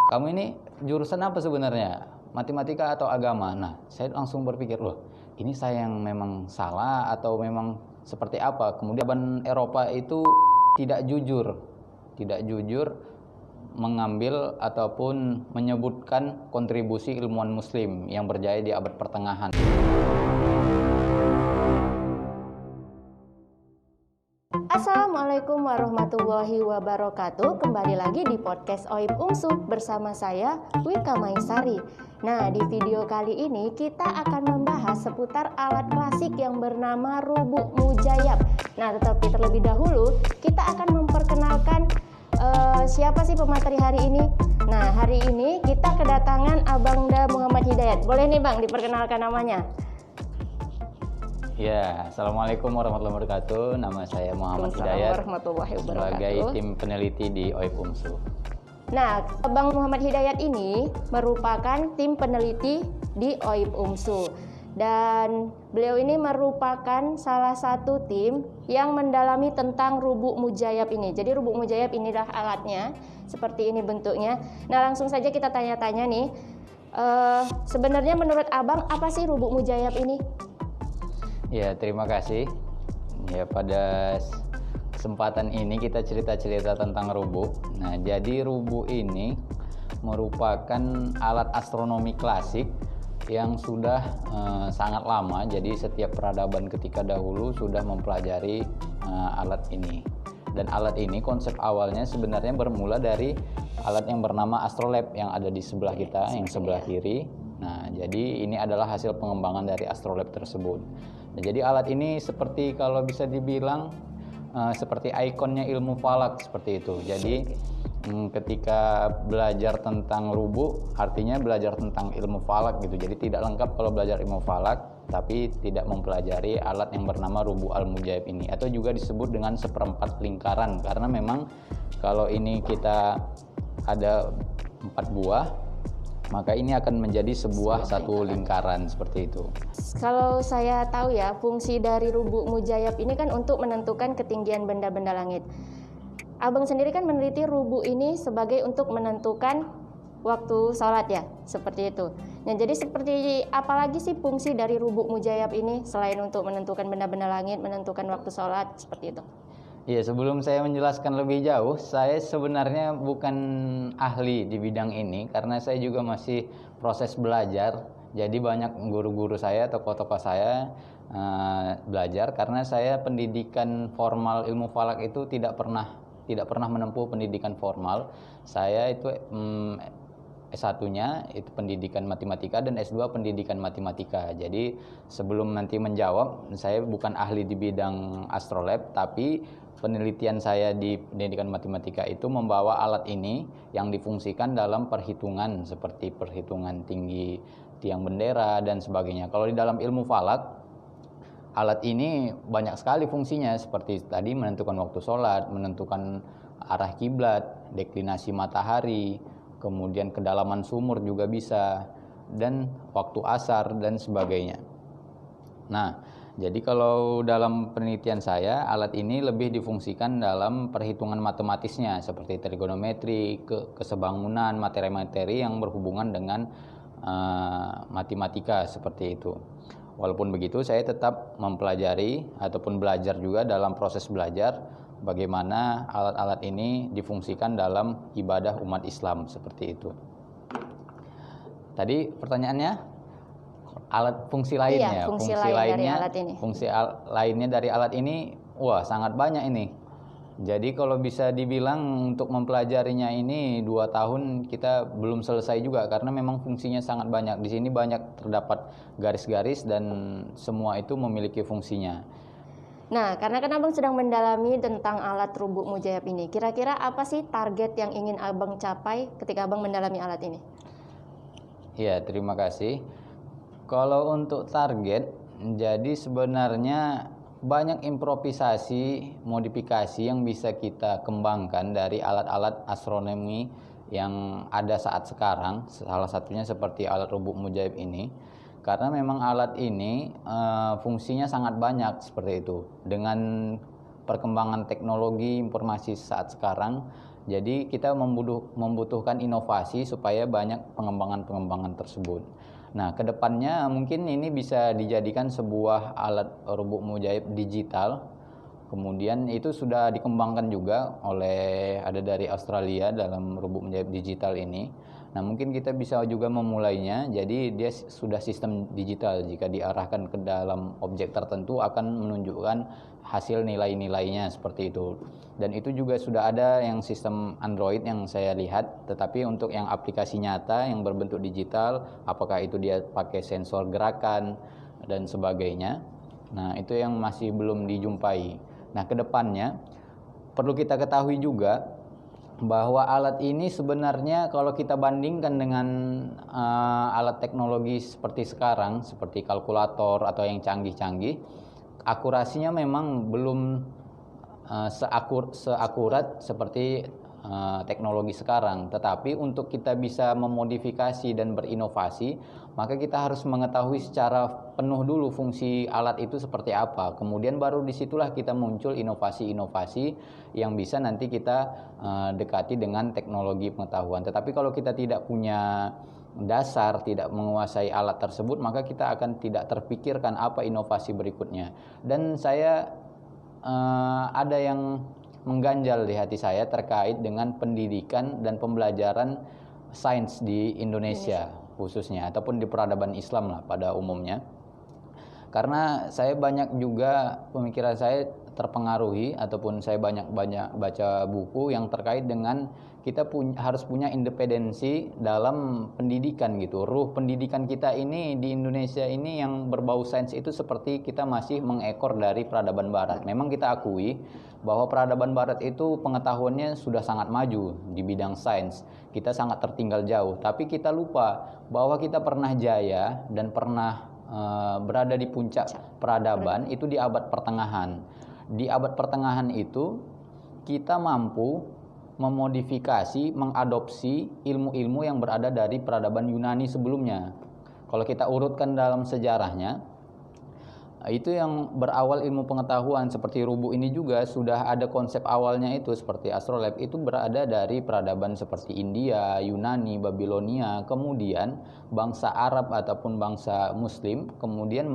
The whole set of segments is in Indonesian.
kamu ini jurusan apa sebenarnya? Matematika atau agama? Nah, saya langsung berpikir, loh, ini saya yang memang salah atau memang seperti apa? Kemudian Eropa itu tidak jujur mengambil ataupun menyebutkan kontribusi ilmuwan muslim yang berjaya di abad pertengahan. Assalamualaikum warahmatullahi wabarakatuh. Kembali lagi di podcast OIB UMSU bersama saya Wika Maisari. Nah, di video kali ini kita akan membahas seputar alat klasik yang bernama rubuk mujayab. Nah, tetapi terlebih dahulu kita akan memperkenalkan siapa sih pemateri hari ini. Nah, hari ini kita kedatangan Abangda Muhammad Hidayat. Boleh nih Bang diperkenalkan namanya? Ya, Assalamualaikum warahmatullahi wabarakatuh. Nama saya Muhammad Hidayat sebagai tim peneliti di OIB UMSU. Nah, Bang Muhammad Hidayat ini merupakan tim peneliti di OIB UMSU. Dan beliau ini merupakan salah satu tim yang mendalami tentang rubuk mujayab ini. Jadi rubuk mujayab inilah alatnya, seperti ini bentuknya. Nah, langsung saja kita tanya-tanya nih. Sebenarnya menurut Abang apa sih rubuk mujayab ini? Ya, terima kasih. Ya, pada kesempatan ini kita cerita-cerita tentang rubuk. Nah, jadi rubuk ini merupakan alat astronomi klasik yang sudah sangat lama. Jadi setiap peradaban ketika dahulu sudah mempelajari alat ini. Dan alat ini konsep awalnya sebenarnya bermula dari alat yang bernama astrolab yang ada di sebelah kita, yang sebelah kiri. Nah, jadi ini adalah hasil pengembangan dari astrolab tersebut. Nah, jadi alat ini seperti kalau bisa dibilang seperti ikonnya ilmu falak seperti itu. Jadi ketika belajar tentang rubuk artinya belajar tentang ilmu falak gitu. Jadi tidak lengkap kalau belajar ilmu falak tapi tidak mempelajari alat yang bernama rubuk al-mujayab ini, atau juga disebut dengan seperempat lingkaran, karena memang kalau ini kita ada 4 buah, maka ini akan menjadi satu lingkaran seperti itu. Kalau saya tahu ya, fungsi dari rubuk mujayab ini kan untuk menentukan ketinggian benda-benda langit. Abang sendiri kan meneliti rubuk ini sebagai untuk menentukan waktu sholat ya, seperti itu. Nah, jadi seperti apa lagi sih fungsi dari rubuk mujayab ini selain untuk menentukan benda-benda langit, menentukan waktu sholat, seperti itu? Ya, sebelum saya menjelaskan lebih jauh, saya sebenarnya bukan ahli di bidang ini karena saya juga masih proses belajar. Jadi banyak guru-guru saya, tokoh-tokoh saya belajar karena saya pendidikan formal ilmu falak itu tidak pernah menempuh pendidikan formal. Saya itu S1-nya itu pendidikan matematika dan S2 pendidikan matematika. Jadi sebelum nanti menjawab, saya bukan ahli di bidang astrolab, tapi penelitian saya di pendidikan matematika itu membawa alat ini yang difungsikan dalam perhitungan seperti perhitungan tinggi tiang bendera dan sebagainya. Kalau di dalam ilmu falak, alat ini banyak sekali fungsinya, seperti tadi menentukan waktu sholat, menentukan arah kiblat, deklinasi matahari, kemudian kedalaman sumur juga bisa, dan waktu asar dan sebagainya. Nah, jadi kalau dalam penelitian saya, alat ini lebih difungsikan dalam perhitungan matematisnya seperti trigonometri, kesebangunan, materi-materi yang berhubungan dengan matematika seperti itu. Walaupun begitu, saya tetap mempelajari ataupun belajar juga dalam proses belajar bagaimana alat-alat ini difungsikan dalam ibadah umat Islam seperti itu. Tadi pertanyaannya alat fungsi lainnya. Iya, fungsi lainnya dari alat ini, wah sangat banyak ini. Jadi kalau bisa dibilang untuk mempelajarinya ini 2 tahun kita belum selesai juga karena memang fungsinya sangat banyak. Di sini banyak terdapat garis-garis dan semua itu memiliki fungsinya. Nah, karena kan Abang sedang mendalami tentang alat rubuk mujayab ini, kira-kira apa sih target yang ingin Abang capai ketika Abang mendalami alat ini? Ya, terima kasih. Kalau untuk target, jadi sebenarnya banyak improvisasi, modifikasi yang bisa kita kembangkan dari alat-alat astronomi yang ada saat sekarang. Salah satunya seperti alat rubuk mujayab ini. Karena memang alat ini fungsinya sangat banyak seperti itu. Dengan perkembangan teknologi informasi saat sekarang, Jadi kita membutuhkan inovasi supaya banyak pengembangan-pengembangan tersebut. Nah, kedepannya mungkin ini bisa dijadikan sebuah alat rubuk mujaib digital. Kemudian itu sudah dikembangkan juga oleh ada dari Australia dalam rubuk mujaib digital ini. Nah, mungkin kita bisa juga memulainya. Jadi dia sudah sistem digital, jika diarahkan ke dalam objek tertentu akan menunjukkan hasil nilai-nilainya seperti itu. Dan itu juga sudah ada yang sistem Android yang saya lihat, tetapi untuk yang aplikasi nyata yang berbentuk digital, apakah itu dia pakai sensor gerakan dan sebagainya. Nah, itu yang masih belum dijumpai. Nah, kedepannya perlu kita ketahui juga bahwa alat ini sebenarnya kalau kita bandingkan dengan alat teknologi seperti sekarang, seperti kalkulator atau yang canggih-canggih, akurasinya memang belum seakurat seperti teknologi sekarang. Tetapi untuk kita bisa memodifikasi dan berinovasi, maka kita harus mengetahui secara penuh dulu fungsi alat itu seperti apa. Kemudian baru disitulah kita muncul inovasi-inovasi yang bisa nanti kita dekati dengan teknologi pengetahuan. Tetapi kalau kita tidak punya dasar, tidak menguasai alat tersebut, maka kita akan tidak terpikirkan apa inovasi berikutnya. Dan saya ada yang mengganjal di hati saya terkait dengan pendidikan dan pembelajaran sains di Indonesia khususnya, ataupun di peradaban Islam lah pada umumnya. Karena saya banyak juga pemikiran saya terpengaruhi, ataupun saya banyak baca buku yang terkait dengan kita harus punya independensi dalam pendidikan gitu. Ruh pendidikan kita ini di Indonesia ini yang berbau sains itu seperti kita masih mengekor dari peradaban barat. Memang kita akui bahwa peradaban barat itu pengetahuannya sudah sangat maju di bidang sains. Kita sangat tertinggal jauh, tapi kita lupa bahwa kita pernah jaya dan pernah berada di puncak peradaban itu di abad pertengahan. Di abad pertengahan itu kita mampu memodifikasi, mengadopsi ilmu-ilmu yang berada dari peradaban Yunani sebelumnya. Kalau kita urutkan dalam sejarahnya, itu yang berawal ilmu pengetahuan seperti rubuk ini juga sudah ada konsep awalnya itu seperti astrolab itu berada dari peradaban seperti India, Yunani, Babilonia, kemudian bangsa Arab ataupun bangsa Muslim kemudian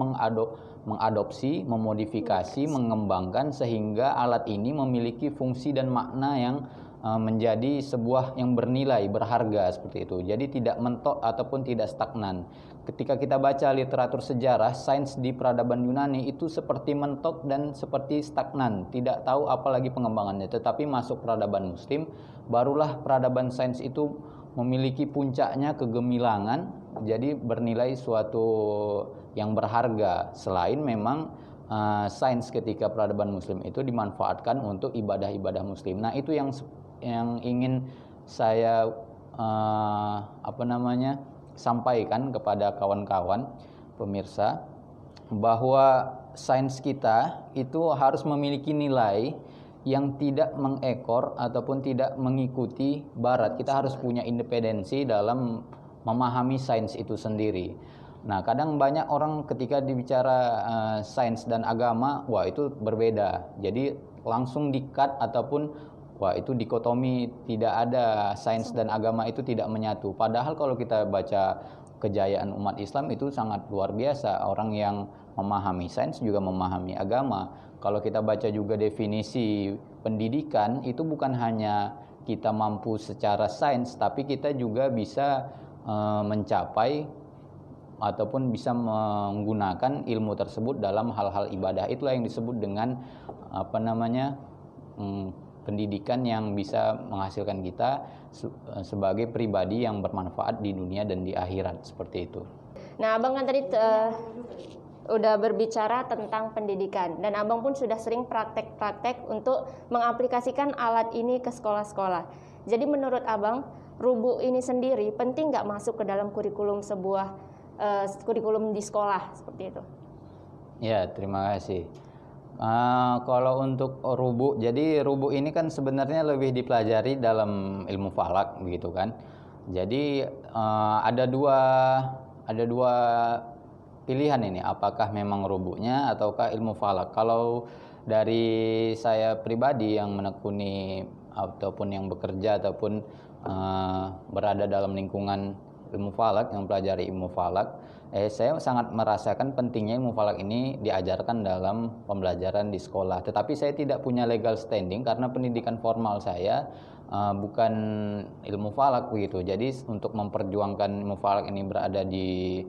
mengadopsi, memodifikasi, mengembangkan sehingga alat ini memiliki fungsi dan makna yang menjadi sebuah yang bernilai, berharga seperti itu. Jadi tidak mentok ataupun tidak stagnan. Ketika kita baca literatur sejarah, sains di peradaban Yunani itu seperti mentok dan seperti stagnan, tidak tahu apa lagi pengembangannya. Tetapi masuk peradaban Muslim, barulah peradaban sains itu memiliki puncaknya kegemilangan, jadi bernilai suatu yang berharga. Selain memang sains ketika peradaban Muslim itu dimanfaatkan untuk ibadah-ibadah Muslim. Nah, itu yang ingin saya sampaikan kepada kawan-kawan pemirsa, bahwa sains kita itu harus memiliki nilai yang tidak mengekor ataupun tidak mengikuti barat. Kita harus punya independensi dalam memahami sains itu sendiri. Nah, kadang banyak orang ketika dibicara sains dan agama, wah itu berbeda. Jadi langsung di-cut ataupun wah itu dikotomi, tidak ada, sains dan agama itu tidak menyatu. Padahal kalau kita baca kejayaan umat Islam itu sangat luar biasa. Orang yang memahami sains juga memahami agama. Kalau kita baca juga definisi pendidikan, itu bukan hanya kita mampu secara sains, tapi kita juga bisa mencapai ataupun bisa menggunakan ilmu tersebut dalam hal-hal ibadah. Itulah yang disebut dengan pendidikan yang bisa menghasilkan kita sebagai pribadi yang bermanfaat di dunia dan di akhirat, seperti itu. Nah, Abang kan tadi udah berbicara tentang pendidikan, dan Abang pun sudah sering praktek-praktek untuk mengaplikasikan alat ini ke sekolah-sekolah. Jadi menurut Abang, rubuk ini sendiri penting nggak masuk ke dalam kurikulum sebuah kurikulum di sekolah seperti itu? Ya, terima kasih. Kalau untuk rubuk, jadi rubuk ini kan sebenarnya lebih dipelajari dalam ilmu falak begitu kan. Jadi ada dua pilihan ini, apakah memang rubuknya ataukah ilmu falak. Kalau dari saya pribadi yang menekuni ataupun yang bekerja ataupun berada dalam lingkungan ilmu falak, yang pelajari ilmu falak, saya sangat merasakan pentingnya ilmu falak ini diajarkan dalam pembelajaran di sekolah. Tetapi saya tidak punya legal standing karena pendidikan formal saya bukan ilmu falak begitu. Jadi untuk memperjuangkan ilmu falak ini berada di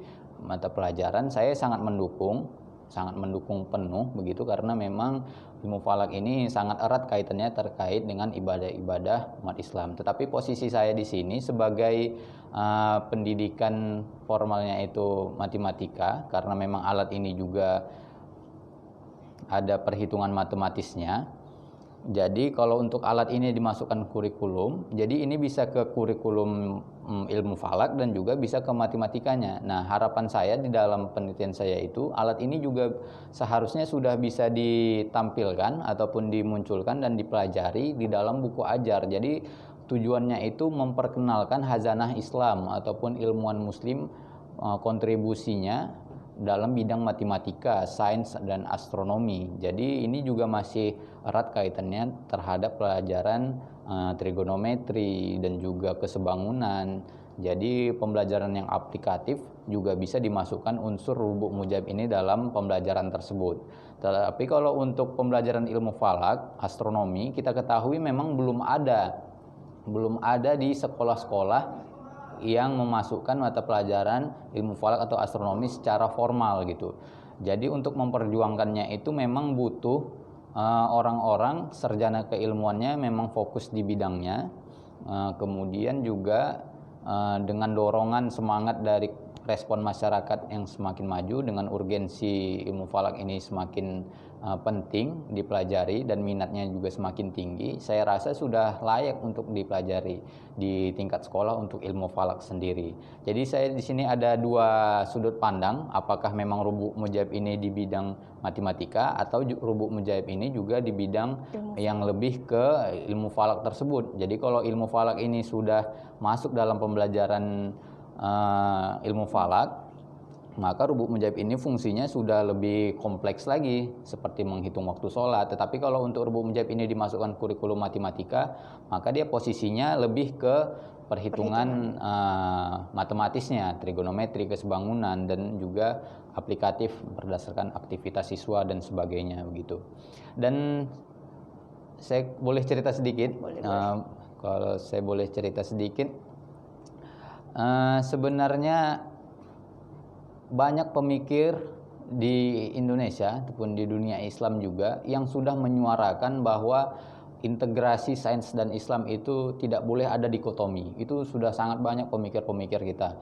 mata pelajaran, saya sangat mendukung penuh begitu, karena memang ilmu falak ini sangat erat kaitannya terkait dengan ibadah-ibadah umat Islam. Tetapi posisi saya di sini sebagai pendidikan formalnya itu matematika, karena memang alat ini juga ada perhitungan matematisnya. Jadi kalau untuk alat ini dimasukkan kurikulum, jadi ini bisa ke kurikulum ilmu falak dan juga bisa ke matematikanya. Nah, harapan saya di dalam penelitian saya itu alat ini juga seharusnya sudah bisa ditampilkan ataupun dimunculkan dan dipelajari di dalam buku ajar. Jadi tujuannya itu memperkenalkan hazanah Islam ataupun ilmuwan muslim, kontribusinya dalam bidang matematika, sains, dan astronomi. Jadi ini juga masih erat kaitannya terhadap pelajaran trigonometri dan juga kesebangunan. Jadi pembelajaran yang aplikatif juga bisa dimasukkan unsur rubuk mujaib ini dalam pembelajaran tersebut. Tetapi kalau untuk pembelajaran ilmu falak, astronomi, kita ketahui memang belum ada di sekolah-sekolah yang memasukkan mata pelajaran ilmu falak atau astronomi secara formal gitu. Jadi untuk memperjuangkannya itu memang butuh orang-orang sarjana keilmuannya memang fokus di bidangnya. Kemudian juga dengan dorongan semangat dari respon masyarakat yang semakin maju, dengan urgensi ilmu falak ini semakin penting dipelajari dan minatnya juga semakin tinggi, saya rasa sudah layak untuk dipelajari di tingkat sekolah untuk ilmu falak sendiri. Jadi saya di sini ada dua sudut pandang, apakah memang rubuk mujaib ini di bidang matematika atau rubuk mujaib ini juga di bidang yang lebih ke ilmu falak tersebut. Jadi kalau ilmu falak ini sudah masuk dalam pembelajaran ilmu falak, maka rubuk mujaib ini fungsinya sudah lebih kompleks lagi, seperti menghitung waktu sholat. Tetapi kalau untuk rubuk mujaib ini dimasukkan kurikulum matematika, maka dia posisinya lebih ke perhitungan matematisnya, trigonometri, kesebangunan, dan juga aplikatif berdasarkan aktivitas siswa dan sebagainya begitu. Dan saya boleh cerita sedikit? Boleh. Kalau saya boleh cerita sedikit, sebenarnya banyak pemikir di Indonesia ataupun di dunia Islam juga yang sudah menyuarakan bahwa integrasi sains dan Islam itu tidak boleh ada dikotomi. Itu sudah sangat banyak pemikir-pemikir kita.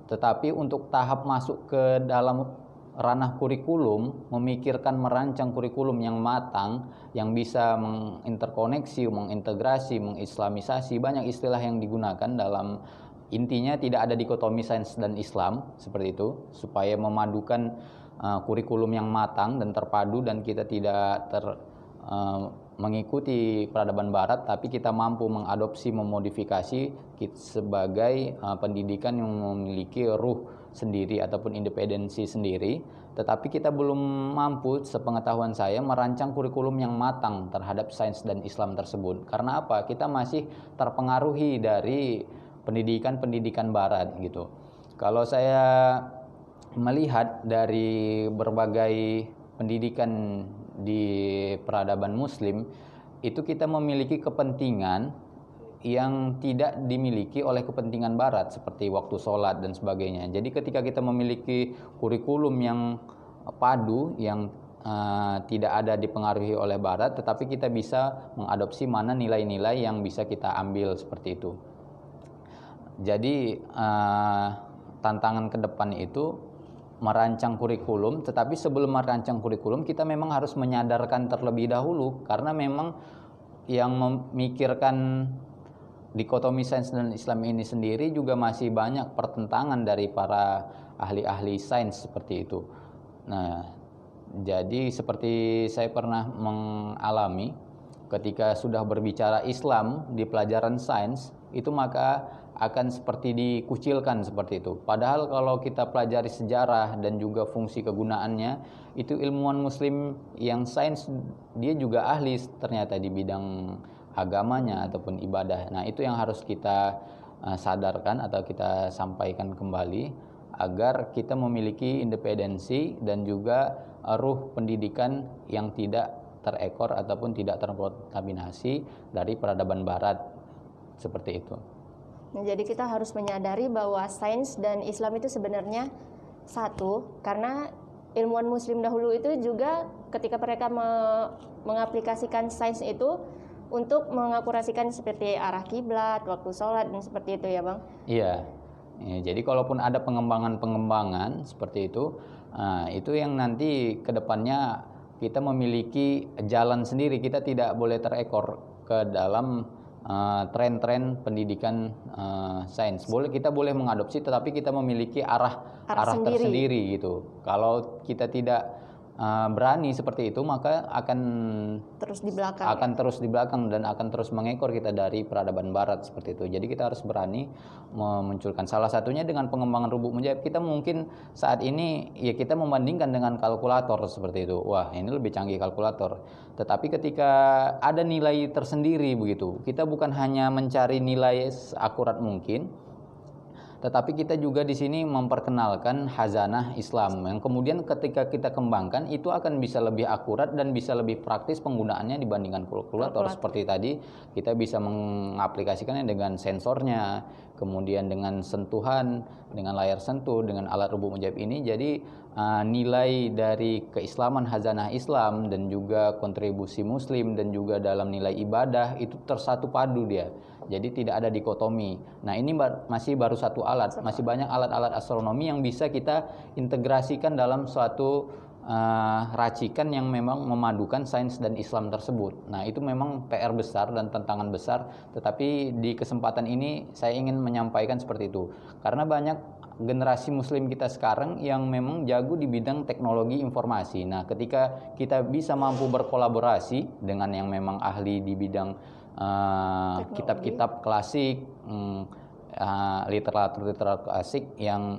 Tetapi untuk tahap masuk ke dalam ranah kurikulum, memikirkan merancang kurikulum yang matang, yang bisa menginterkoneksi, mengintegrasi, mengislamisasi, banyak istilah yang digunakan dalam. Intinya tidak ada dikotomi sains dan Islam seperti itu, supaya memadukan kurikulum yang matang dan terpadu, dan kita tidak mengikuti peradaban barat, tapi kita mampu mengadopsi, memodifikasi sebagai pendidikan yang memiliki ruh sendiri ataupun independensi sendiri. Tetapi kita belum mampu, sepengetahuan saya, merancang kurikulum yang matang terhadap sains dan Islam tersebut. Karena apa? Kita masih terpengaruhi dari pendidikan barat gitu. Kalau saya melihat dari berbagai pendidikan di peradaban muslim, itu kita memiliki kepentingan yang tidak dimiliki oleh kepentingan barat, seperti waktu sholat dan sebagainya. Jadi ketika kita memiliki kurikulum yang padu, yang tidak ada dipengaruhi oleh barat, tetapi kita bisa mengadopsi mana nilai-nilai yang bisa kita ambil seperti itu. Jadi tantangan ke depan itu merancang kurikulum, tetapi sebelum merancang kurikulum kita memang harus menyadarkan terlebih dahulu, karena memang yang memikirkan dikotomi sains dan Islam ini sendiri juga masih banyak pertentangan dari para ahli-ahli sains seperti itu. Nah, jadi seperti saya pernah mengalami ketika sudah berbicara Islam di pelajaran sains, itu maka akan seperti dikucilkan seperti itu. Padahal kalau kita pelajari sejarah dan juga fungsi kegunaannya, itu ilmuwan muslim yang sains dia juga ahli ternyata di bidang agamanya ataupun ibadah. Nah, itu yang harus kita sadarkan atau kita sampaikan kembali agar kita memiliki independensi dan juga ruh pendidikan yang tidak terekor ataupun tidak terkontaminasi dari peradaban barat seperti itu. Nah, jadi kita harus menyadari bahwa sains dan Islam itu sebenarnya satu, karena ilmuwan muslim dahulu itu juga ketika mereka mengaplikasikan sains itu untuk mengakurasikan seperti arah kiblat, waktu sholat dan seperti itu ya Bang. Iya. Ya, jadi kalaupun ada pengembangan seperti itu yang nanti kedepannya kita memiliki jalan sendiri. Kita tidak boleh terekor ke dalam tren-tren pendidikan sains. Kita boleh mengadopsi, tetapi kita memiliki arah tersendiri gitu. Kalau kita tidak berani seperti itu, maka akan terus di belakang dan akan terus mengekor kita dari peradaban barat seperti itu. Jadi kita harus berani memunculkan. Salah satunya dengan pengembangan rubuk mujaib. Kita mungkin saat ini ya kita membandingkan dengan kalkulator seperti itu. Wah, ini lebih canggih kalkulator. Tetapi ketika ada nilai tersendiri begitu, kita bukan hanya mencari nilai akurat mungkin, tetapi kita juga di sini memperkenalkan khazanah Islam yang kemudian ketika kita kembangkan itu akan bisa lebih akurat dan bisa lebih praktis penggunaannya dibandingkan kalkulator. Seperti tadi kita bisa mengaplikasikannya dengan sensornya, kemudian dengan sentuhan, dengan layar sentuh, dengan alat rubuk mujaib ini. Jadi nilai dari keislaman khazanah Islam dan juga kontribusi muslim dan juga dalam nilai ibadah itu tersatu padu dia. Jadi tidak ada dikotomi. Nah, ini masih baru satu alat, masih banyak alat-alat astronomi yang bisa kita integrasikan dalam suatu racikan yang memang memadukan sains dan Islam tersebut. Nah, itu memang PR besar dan tantangan besar, tetapi di kesempatan ini saya ingin menyampaikan seperti itu. Karena banyak generasi muslim kita sekarang yang memang jago di bidang teknologi informasi. Nah, ketika kita bisa mampu berkolaborasi dengan yang memang ahli di bidang kitab-kitab klasik, literatur klasik yang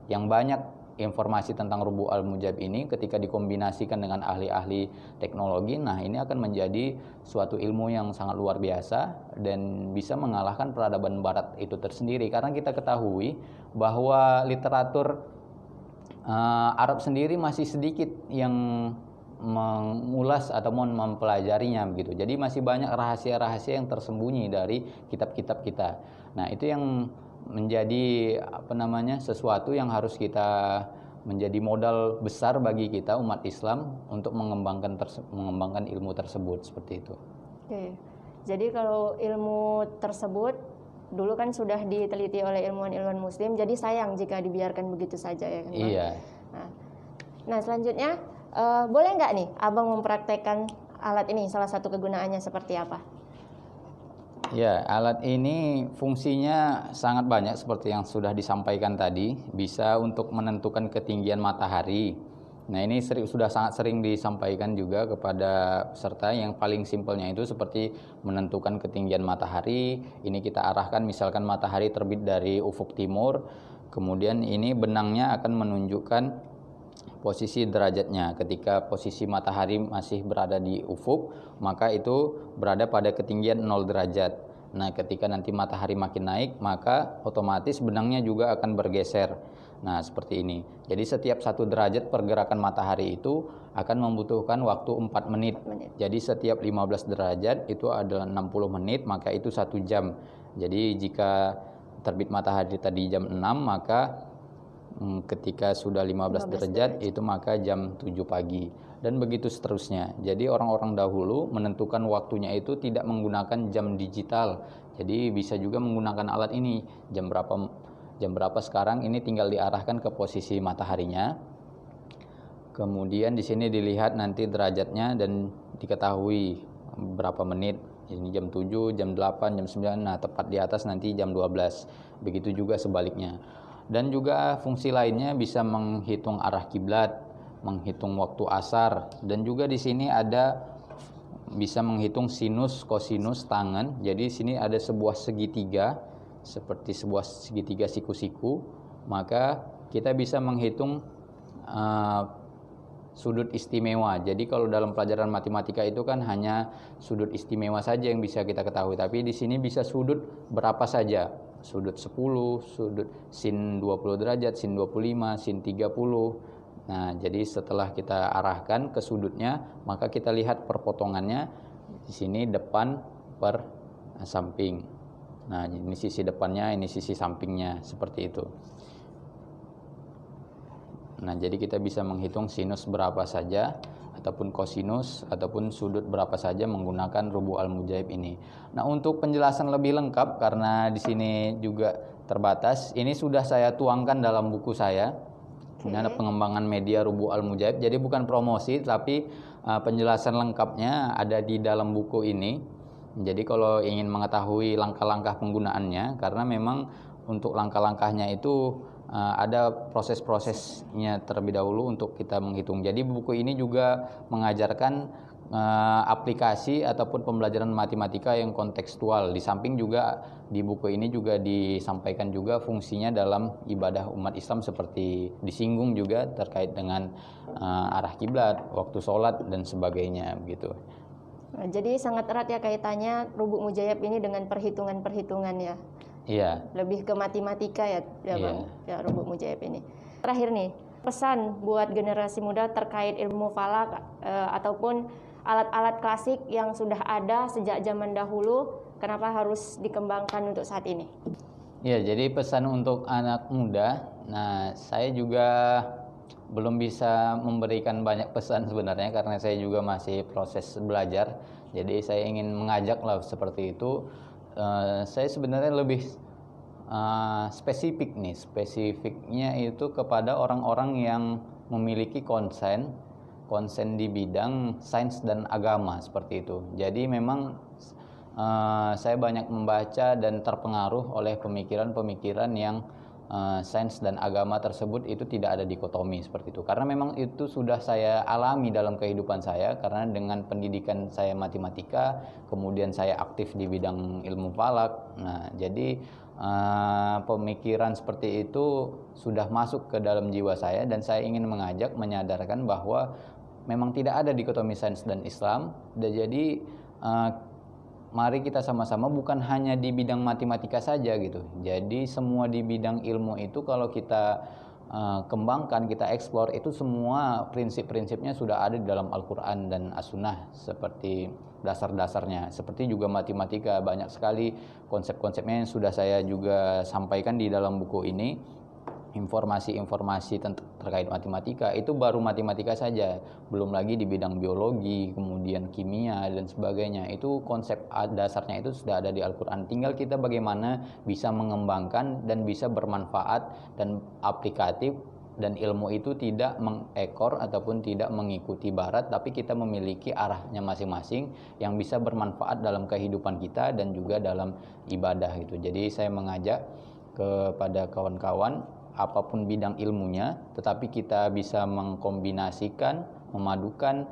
banyak informasi tentang rubuk al-mujaib ini, ketika dikombinasikan dengan ahli-ahli teknologi, nah ini akan menjadi suatu ilmu yang sangat luar biasa dan bisa mengalahkan peradaban barat itu tersendiri. Karena kita ketahui bahwa literatur Arab sendiri masih sedikit yang mengulas atau mempelajarinya begitu. Jadi masih banyak rahasia-rahasia yang tersembunyi dari kitab-kitab kita. Nah, itu yang menjadi sesuatu yang harus kita menjadi modal besar bagi kita umat Islam untuk mengembangkan ilmu tersebut seperti itu. Oke. Jadi kalau ilmu tersebut dulu kan sudah diteliti oleh ilmuwan-ilmuwan muslim, jadi sayang jika dibiarkan begitu saja ya kan, Bang? Iya. Nah, selanjutnya boleh nggak nih Abang mempraktekkan alat ini, salah satu kegunaannya seperti apa? Ya, alat ini fungsinya sangat banyak seperti yang sudah disampaikan tadi. Bisa untuk menentukan ketinggian matahari. Nah, ini sudah sangat sering disampaikan juga kepada peserta. Yang paling simpelnya itu seperti menentukan ketinggian matahari. Ini kita arahkan misalkan matahari terbit dari ufuk timur. Kemudian ini benangnya akan menunjukkan posisi derajatnya. Ketika posisi matahari masih berada di ufuk, maka itu berada pada ketinggian 0 derajat. Nah, ketika nanti matahari makin naik, maka otomatis benangnya juga akan bergeser. Nah, seperti ini. Jadi setiap 1 derajat pergerakan matahari itu akan membutuhkan waktu 4 menit. Jadi setiap 15 derajat itu adalah 60 menit, maka itu 1 jam. Jadi jika terbit matahari tadi jam 6, maka ketika sudah 15 derajat itu maka jam 7 pagi dan begitu seterusnya. Jadi orang-orang dahulu menentukan waktunya itu tidak menggunakan jam digital. Jadi bisa juga menggunakan alat ini. Jam berapa sekarang ini tinggal diarahkan ke posisi mataharinya. Kemudian di sini dilihat nanti derajatnya dan diketahui berapa menit. Ini jam 7, jam 8, jam 9. Nah, tepat di atas nanti jam 12. Begitu juga sebaliknya. Dan juga fungsi lainnya bisa menghitung arah kiblat, menghitung waktu asar, dan juga di sini ada bisa menghitung sinus, kosinus, tangen. Jadi sini ada sebuah segitiga, seperti sebuah segitiga siku-siku. Maka kita bisa menghitung sudut istimewa. Jadi kalau dalam pelajaran matematika itu kan hanya sudut istimewa saja yang bisa kita ketahui. Tapi di sini bisa sudut berapa saja. Sudut 10, sudut sin 20 derajat, sin 25, sin 30. Nah, jadi setelah kita arahkan ke sudutnya, maka kita lihat perpotongannya. Di sini depan per samping. Nah, ini sisi depannya, ini sisi sampingnya, seperti itu. Nah, jadi kita bisa menghitung sinus berapa saja, ataupun kosinus, ataupun sudut berapa saja menggunakan rubu' al-mujaib ini. Nah, untuk penjelasan lebih lengkap, karena di sini juga terbatas, ini sudah saya tuangkan dalam buku saya. Ini ada pengembangan media rubu' al-mujaib. Jadi bukan promosi, tapi penjelasan lengkapnya ada di dalam buku ini. Jadi kalau ingin mengetahui langkah-langkah penggunaannya, karena memang untuk langkah-langkahnya itu ada proses-prosesnya terlebih dahulu untuk kita menghitung. Jadi buku ini juga mengajarkan aplikasi ataupun pembelajaran matematika yang kontekstual. Di samping juga di buku ini juga disampaikan juga fungsinya dalam ibadah umat Islam, seperti disinggung juga terkait dengan arah kiblat, waktu sholat dan sebagainya begitu. Nah, jadi sangat erat ya kaitannya rubu' mujayyab ini dengan perhitungan-perhitungan ya. Iya. Lebih ke matematika ya, Iya. Bang. Ya, rubu' mujayyab ini. Terakhir nih, pesan buat generasi muda terkait ilmu falak ataupun alat-alat klasik yang sudah ada sejak zaman dahulu, kenapa harus dikembangkan untuk saat ini? Ya, jadi pesan untuk anak muda. Nah, saya juga belum bisa memberikan banyak pesan sebenarnya, karena saya juga masih proses belajar. Jadi saya ingin mengajak lah seperti itu. Saya sebenarnya lebih spesifik nih. Spesifiknya itu kepada orang-orang yang memiliki konsen di bidang sains dan agama, seperti itu. Jadi memang saya banyak membaca dan terpengaruh oleh pemikiran-pemikiran yang sains dan agama tersebut itu tidak ada dikotomi, seperti itu. Karena memang itu sudah saya alami dalam kehidupan saya, karena dengan pendidikan saya matematika, kemudian saya aktif di bidang ilmu falak. Nah, jadi pemikiran seperti itu sudah masuk ke dalam jiwa saya, dan saya ingin mengajak, menyadarkan bahwa memang tidak ada dikotomi sains dan Islam. Dan jadi mari kita sama-sama, bukan hanya di bidang matematika saja gitu. Jadi semua di bidang ilmu itu kalau kita kembangkan, kita eksplor, itu semua prinsip-prinsipnya sudah ada di dalam Al-Quran dan As-Sunnah, seperti dasar-dasarnya. Seperti juga matematika, banyak sekali konsep-konsepnya yang sudah saya juga sampaikan di dalam buku ini. Informasi-informasi terkait matematika itu baru matematika saja, belum lagi di bidang biologi, kemudian kimia dan sebagainya. Itu konsep dasarnya itu sudah ada di Al-Quran. Tinggal kita bagaimana bisa mengembangkan dan bisa bermanfaat dan aplikatif, dan ilmu itu tidak mengekor ataupun tidak mengikuti barat, tapi kita memiliki arahnya masing-masing yang bisa bermanfaat dalam kehidupan kita dan juga dalam ibadah gitu. Jadi saya mengajak kepada kawan-kawan, apapun bidang ilmunya, tetapi kita bisa mengkombinasikan, memadukan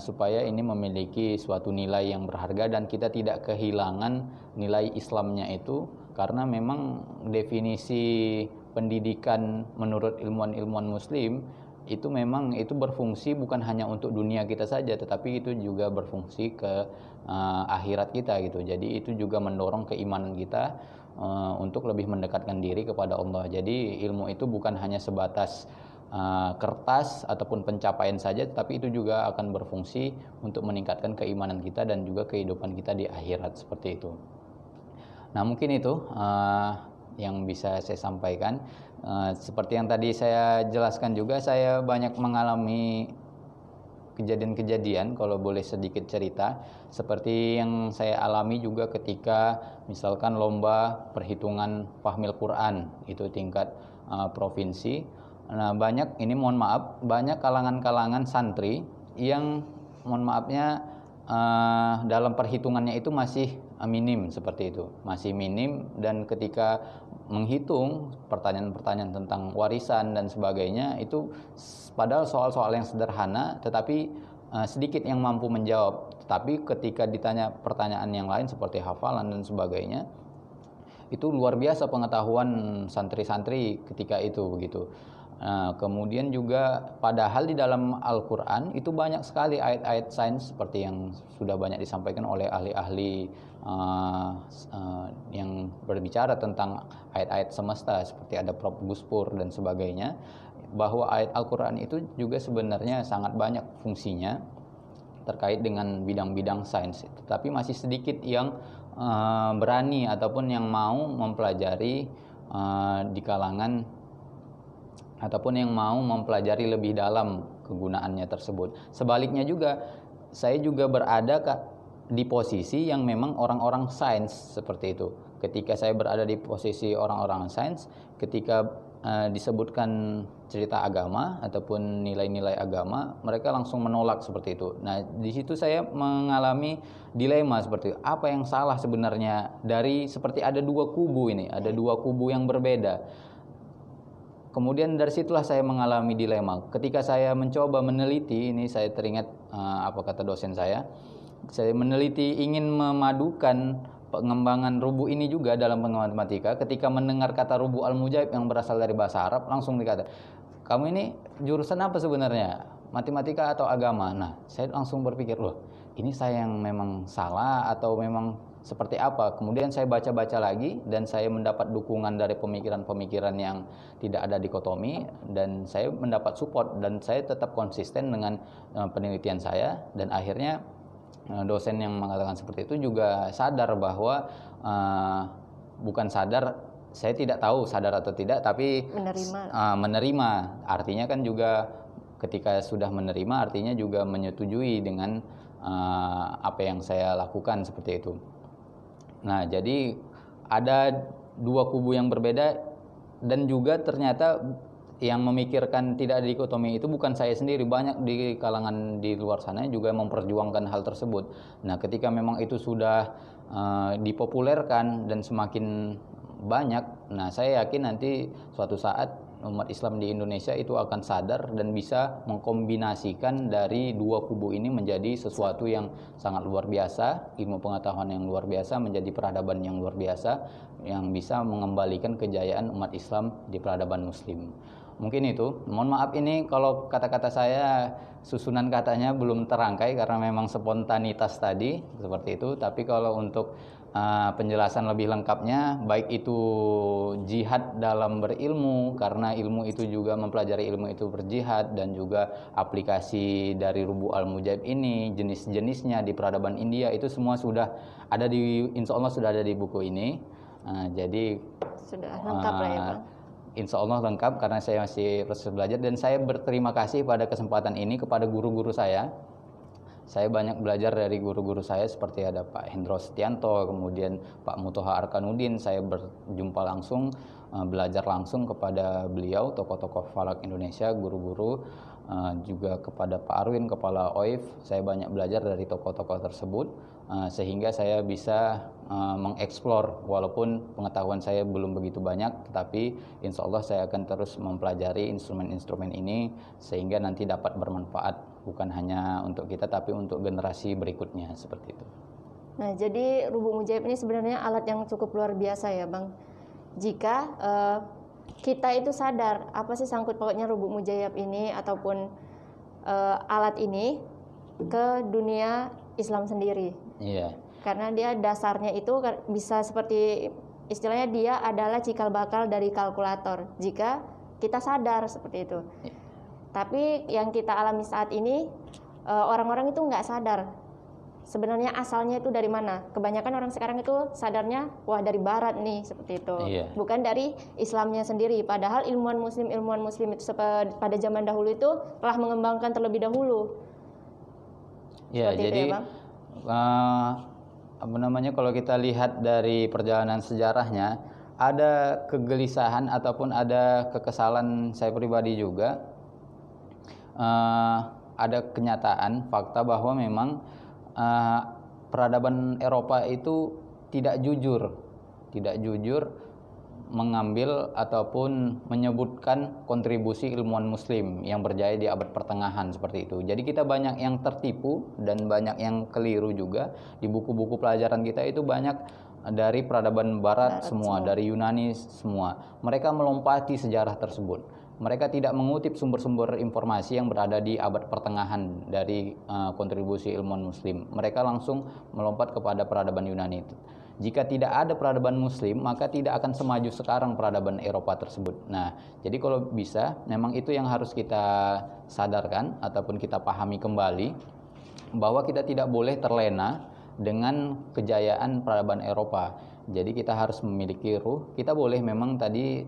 supaya ini memiliki suatu nilai yang berharga dan kita tidak kehilangan nilai Islamnya itu. Karena memang definisi pendidikan menurut ilmuwan-ilmuwan muslim itu memang itu berfungsi bukan hanya untuk dunia kita saja, tetapi itu juga berfungsi ke akhirat kita gitu. Jadi itu juga mendorong keimanan kita untuk lebih mendekatkan diri kepada Allah. Jadi ilmu itu bukan hanya sebatas kertas ataupun pencapaian saja, tetapi itu juga akan berfungsi untuk meningkatkan keimanan kita dan juga kehidupan kita di akhirat, seperti itu. Nah, mungkin itu yang bisa saya sampaikan. Seperti yang tadi saya jelaskan juga, saya banyak mengalami kejadian-kejadian, kalau boleh sedikit cerita, seperti yang saya alami juga ketika misalkan lomba perhitungan fahmil Quran itu tingkat provinsi. Nah, banyak, ini mohon maaf, banyak kalangan-kalangan santri yang mohon maafnya dalam perhitungannya itu masih minim, seperti itu, masih minim. Dan ketika menghitung pertanyaan-pertanyaan tentang warisan dan sebagainya, itu padahal soal-soal yang sederhana, tetapi sedikit yang mampu menjawab. Tapi ketika ditanya pertanyaan yang lain seperti hafalan dan sebagainya, itu luar biasa pengetahuan santri-santri ketika itu begitu. Kemudian juga padahal di dalam Al-Quran itu banyak sekali ayat-ayat sains seperti yang sudah banyak disampaikan oleh ahli-ahli yang berbicara tentang ayat-ayat semesta seperti ada Prof. Guspur dan sebagainya, bahwa ayat Al-Quran itu juga sebenarnya sangat banyak fungsinya terkait dengan bidang-bidang sains, tapi masih sedikit yang berani ataupun yang mau mempelajari di kalangan ataupun yang mau mempelajari lebih dalam kegunaannya tersebut. Sebaliknya juga, saya juga berada di posisi yang memang orang-orang sains seperti itu. Ketika saya berada di posisi orang-orang sains, ketika disebutkan cerita agama ataupun nilai-nilai agama, mereka langsung menolak seperti itu. Nah, di situ saya mengalami dilema seperti itu. Apa yang salah sebenarnya dari seperti ada dua kubu ini, ada dua kubu yang berbeda. Kemudian dari situlah saya mengalami dilema. Ketika saya mencoba meneliti, ini saya teringat apa kata dosen saya meneliti ingin memadukan pengembangan rubu ini juga dalam matematika. Ketika mendengar kata rubu al-mujaib yang berasal dari bahasa Arab, langsung dikata, kamu ini jurusan apa sebenarnya? Matematika atau agama? Nah, saya langsung berpikir, loh, ini saya yang memang salah atau memang seperti apa? Kemudian saya baca-baca lagi dan saya mendapat dukungan dari pemikiran-pemikiran yang tidak ada dikotomi, dan saya mendapat support dan saya tetap konsisten dengan penelitian saya, dan akhirnya dosen yang mengatakan seperti itu juga sadar bahwa bukan sadar, saya tidak tahu sadar atau tidak, tapi menerima. Artinya kan juga ketika sudah menerima artinya juga menyetujui dengan apa yang saya lakukan seperti itu. Nah, jadi ada dua kubu yang berbeda, dan juga ternyata yang memikirkan tidak ada dikotomi itu bukan saya sendiri, banyak di kalangan di luar sana juga memperjuangkan hal tersebut. Nah, ketika memang itu sudah dipopulerkan dan semakin banyak, nah saya yakin nanti suatu saat umat Islam di Indonesia itu akan sadar dan bisa mengkombinasikan dari dua kubu ini menjadi sesuatu yang sangat luar biasa, ilmu pengetahuan yang luar biasa menjadi peradaban yang luar biasa yang bisa mengembalikan kejayaan umat Islam di peradaban muslim. Mungkin itu, mohon maaf ini kalau kata-kata saya susunan katanya belum terangkai karena memang spontanitas tadi seperti itu. Tapi kalau untuk penjelasan lebih lengkapnya, baik itu jihad dalam berilmu, karena ilmu itu juga mempelajari ilmu itu berjihad, dan juga aplikasi dari rubu al-mujaib ini, jenis-jenisnya di peradaban India, itu semua sudah ada insya Allah sudah ada di buku ini. Jadi sudah lengkap lah ya Bang. Insya Allah lengkap karena saya masih proses belajar, dan saya berterima kasih pada kesempatan ini kepada guru-guru saya. Saya banyak belajar dari guru-guru saya seperti ada Pak Hendro Setianto, kemudian Pak Mutoha Arkanudin. Saya berjumpa langsung, belajar langsung kepada beliau, tokoh-tokoh falak Indonesia, guru-guru, juga kepada Pak Arwin, Kepala OIF. Saya banyak belajar dari tokoh-tokoh tersebut, sehingga saya bisa mengeksplor, walaupun pengetahuan saya belum begitu banyak, tetapi insya Allah saya akan terus mempelajari instrumen-instrumen ini sehingga nanti dapat bermanfaat bukan hanya untuk kita tapi untuk generasi berikutnya seperti itu. Nah, jadi rubu mujaib ini sebenarnya alat yang cukup luar biasa ya Bang. Jika kita itu sadar apa sih sangkut pautnya rubu mujaib ini ataupun alat ini ke dunia Islam sendiri. Iya. Karena dia dasarnya itu bisa seperti istilahnya dia adalah cikal bakal dari kalkulator jika kita sadar seperti itu. Iya. Tapi yang kita alami saat ini orang-orang itu nggak sadar sebenarnya asalnya itu dari mana. Kebanyakan orang sekarang itu sadarnya wah dari barat nih seperti itu. Iya. Bukan dari Islamnya sendiri. Padahal ilmuwan muslim itu pada zaman dahulu itu telah mengembangkan terlebih dahulu. Ya, seperti jadi itu ya, Bang? Kalau kita lihat dari perjalanan sejarahnya, ada kegelisahan ataupun ada kekesalan saya pribadi juga. Ada kenyataan fakta bahwa memang peradaban Eropa itu tidak jujur mengambil ataupun menyebutkan kontribusi ilmuwan muslim yang berjaya di abad pertengahan seperti itu. Jadi kita banyak yang tertipu dan banyak yang keliru juga. Di buku-buku pelajaran kita itu banyak dari peradaban barat semua, dari Yunani semua. Mereka melompati sejarah tersebut. Mereka tidak mengutip sumber-sumber informasi yang berada di abad pertengahan dari kontribusi ilmuwan muslim. Mereka langsung melompat kepada peradaban Yunani itu. Jika tidak ada peradaban muslim, maka tidak akan semaju sekarang peradaban Eropa tersebut. Nah, jadi kalau bisa, memang itu yang harus kita sadarkan ataupun kita pahami kembali, bahwa kita tidak boleh terlena dengan kejayaan peradaban Eropa. Jadi kita harus memiliki ruh. Kita boleh memang tadi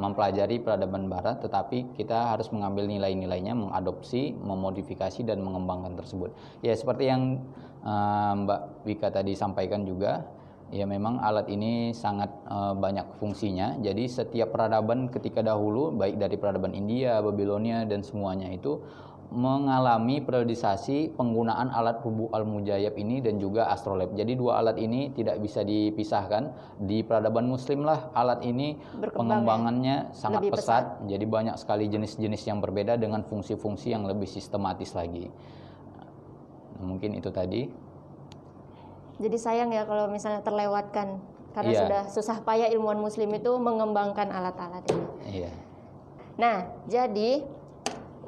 mempelajari peradaban barat, tetapi kita harus mengambil nilai-nilainya, mengadopsi, memodifikasi dan mengembangkan tersebut. Ya seperti yang Mbak Wika tadi sampaikan juga, ya memang alat ini sangat banyak fungsinya. Jadi setiap peradaban ketika dahulu, baik dari peradaban India, Babilonia dan semuanya itu mengalami periodisasi penggunaan alat rubu al-mujayyab ini dan juga astrolab. Jadi dua alat ini tidak bisa dipisahkan. Di peradaban muslim lah alat ini pengembangannya sangat pesat. Jadi banyak sekali jenis-jenis yang berbeda dengan fungsi-fungsi yang lebih sistematis lagi. Mungkin itu tadi. Jadi sayang ya kalau misalnya terlewatkan, karena sudah susah payah ilmuwan muslim itu mengembangkan alat-alat ini. Iya. Nah, jadi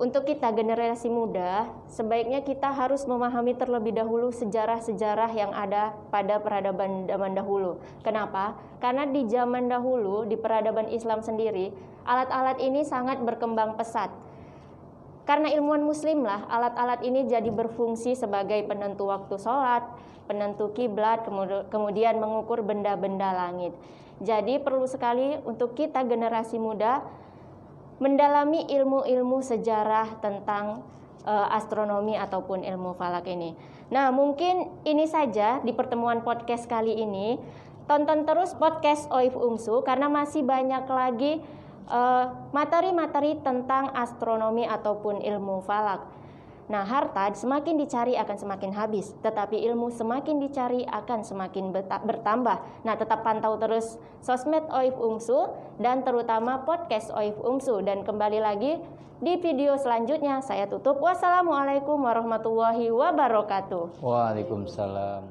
untuk kita generasi muda, sebaiknya kita harus memahami terlebih dahulu sejarah-sejarah yang ada pada peradaban zaman dahulu. Kenapa? Karena di zaman dahulu, di peradaban Islam sendiri, alat-alat ini sangat berkembang pesat. Karena ilmuwan muslim lah, alat-alat ini jadi berfungsi sebagai penentu waktu sholat, penentu kiblat, kemudian mengukur benda-benda langit. Jadi perlu sekali untuk kita generasi muda mendalami ilmu-ilmu sejarah tentang astronomi ataupun ilmu falak ini. Nah, mungkin ini saja di pertemuan podcast kali ini. Tonton terus podcast OIF UMSU karena masih banyak lagi materi-materi tentang astronomi ataupun ilmu falak. Nah, harta semakin dicari akan semakin habis, tetapi ilmu semakin dicari akan semakin bertambah. Nah, tetap pantau terus sosmed OIF UMSU dan terutama podcast OIF UMSU. Dan kembali lagi di video selanjutnya, saya tutup. Wassalamualaikum warahmatullahi wabarakatuh. Waalaikumsalam.